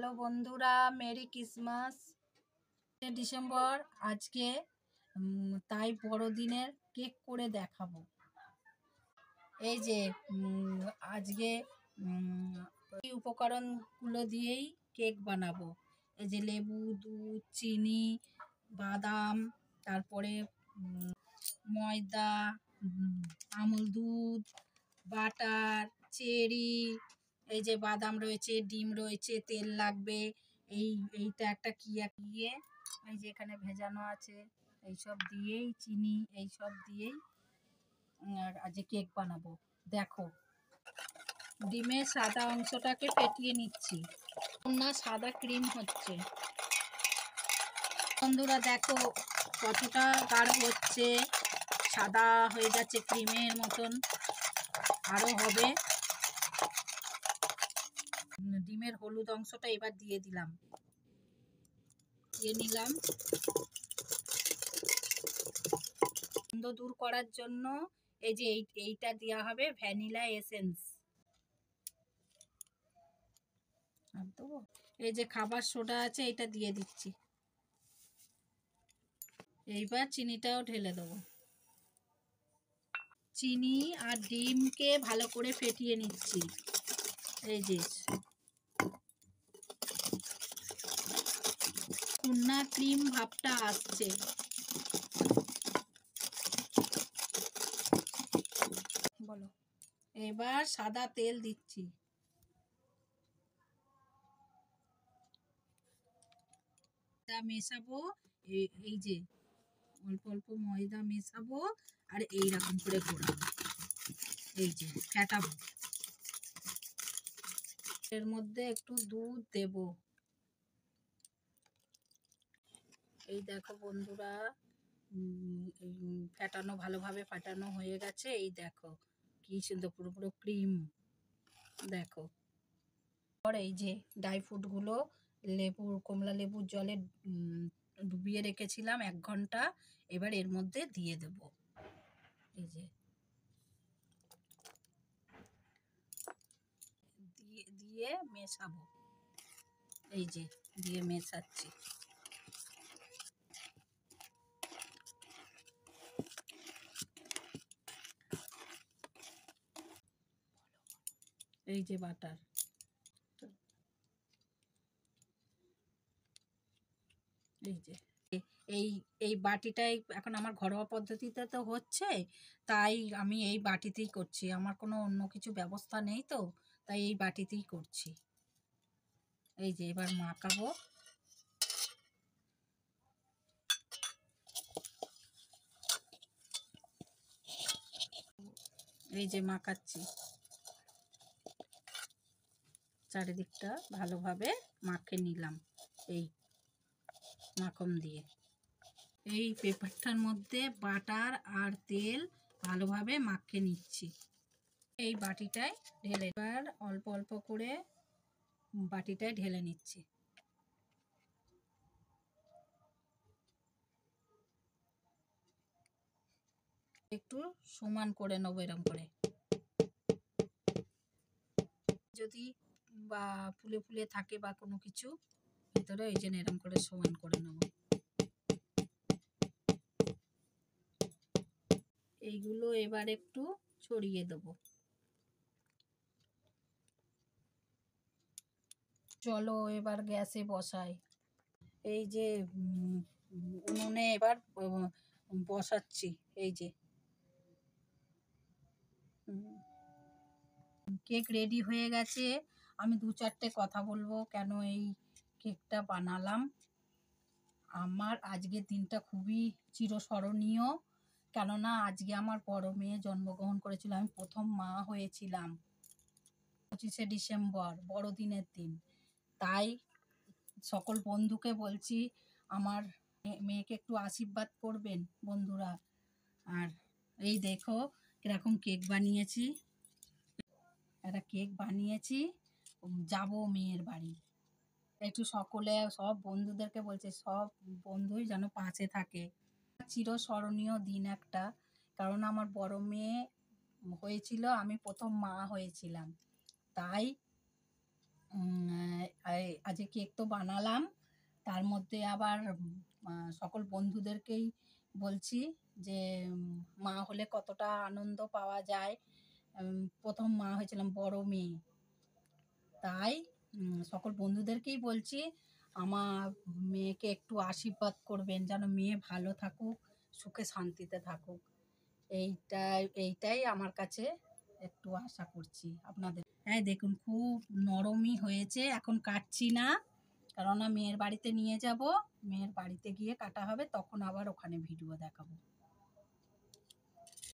Hello বন্ধুরা, merry Christmas. December আজকে, তাই বড়দিনের কেক করে দেখাবো। এই যে আজকে এই উপকরণগুলো দিয়েই কেক বানাবো। এই যে লেবু, দুধ, চিনি, বাদাম, তারপরে ময়দা, আমুল দুধ, বাটার, চেরি, এই যে বাদাম রয়েছে, ডিম রয়েছে, তেল লাগবে। এইটা একটা দিয়ে এই যে এখানে ভেজানো আছে, এইসব দিয়েই চিনি এইসব দিয়েই আজকে কেক বানাবো। দেখো, ডিমের সাদা অংশটাকে ফেটিয়ে নিচ্ছি, না সাদা ক্রিম হচ্ছে। বন্ধুরা দেখো কতটা গাঢ় হচ্ছে, সাদা হয়ে যাচ্ছে ক্রিমের মতন, আরও হবে। ডিমের হলুদ অংশটা এবার দিয়ে দিলাম, দিয়ে নিলাম। গন্ধ দূর করার জন্য এই যে এইটা দেওয়া হবে, ভ্যানিলা এসেন্স। এই যে খাবার সোডা আছে, এটা দিয়ে দিচ্ছি। এইবার চিনিটাও ঢেলে দেবো। চিনি আর ডিমকে ভালো করে ফেটিয়ে নিচ্ছি। এই যে কুন্না ক্রিম ভাবটা আসছে। বলো, এবার সাদা তেল দিচ্ছি। মেশাবো, এই যে অল্প অল্প ময়দা মেশাবো আর এইরকম করে ঘোরাবো, এই যে ফেটাবো। এর মধ্যে একটু দুধ দেব। এই দেখো বন্ধুরা, ফেটানো ভালোভাবে ফাটানো হয়ে গেছে। এই দেখো কি সুন্দর পুরো পুরো ক্রিম। দেখো, আর এই যে ড্রাই ফ্রুটগুলো কমলা লেবুর জলে ডুবিয়ে রেখেছিলাম 1 ঘন্টা, এবার এর মধ্যে দিয়ে দেব। এই যে দিয়ে মেশাবো, এই যে দিয়ে মেশাচ্ছি। এই যে বাটার, এই যে এই বাটিটাই এখন আমার ঘরোয়া পদ্ধতিতে তো হচ্ছে, তাই আমি এই বাটিতেই করছি। আমার কোনো অন্য কিছু ব্যবস্থা নেই, তো তাই এই বাটিতেই করছি। এই যে এবার মাখাবো। এই যে মাখাচ্ছি, চারিদিকটা ভালোভাবে মাখে নিলাম এই মাখন দিয়ে। এই পেপারটার মধ্যে বাটার আর তেল ভালোভাবে মাখে নিচ্ছি। এই বাটিটায় ঢেলে, এবার অল্প অল্প করে বাটিটায় ঢেলে নিচ্ছি। একটু সমান করে নেবো এরকম করে, যদি বা ফুলে ফুলে থাকে বা কোনো কিছু ভিতরে, এই জন্য এরকম করে সমান করে নেব। এইগুলো এবার একটু ছড়িয়ে দেব। চলো এবার গ্যাসে বসাই। এই যে উনুনে এবার বসাচ্ছি। এই যে কেক রেডি হয়ে গেছে। আমি 2-4টে কথা বলবো কেন এই কেকটা বানালাম। আমার আজকের দিনটা খুবই চিরস্মরণীয়, কেননা আজকে আমার বড় মেয়ে জন্মগ্রহণ করেছিল। আমি প্রথম মা হয়েছিলাম 25শে ডিসেম্বর, বড়দিনের দিন। তাই সকল বন্ধুকে বলছি আমার মেয়েকে একটু আশীর্বাদ করবেন বন্ধুরা। আর এই দেখো কিরকম কেক বানিয়েছি, একটা কেক বানিয়েছি, যাবো মেয়ের বাড়ি। একটু সকলে সব বন্ধুদেরকে বলছে, সব বন্ধুই যেন পাশে থাকে। চিরস্মরণীয় দিন একটা, কারণ আমার বড় মেয়ে হয়েছিল, আমি প্রথম মা হয়েছিলাম। তাই আজকে কেক তো বানালাম, তার মধ্যে আবার সকল বন্ধুদেরকেই বলছি যে মা হলে কতটা আনন্দ পাওয়া যায়। প্রথম মা হয়েছিলাম, বড় মেয়ে, তাই সকল বন্ধুদেরকেই বলছি আমার মেয়েকে একটু আশীর্বাদ করবেন, যেন মেয়ে ভালো থাকুক, সুখে শান্তিতে থাকুক। এইটাই আমার কাছে একটু আশা করছি আপনাদের। হ্যাঁ, দেখুন খুব নরমই হয়েছে, এখন কাটছি না, কেননা মেয়ের বাড়িতে নিয়ে যাব, মেয়ের বাড়িতে গিয়ে কাটা হবে, তখন আবার ওখানে ভিডিও দেখাবো।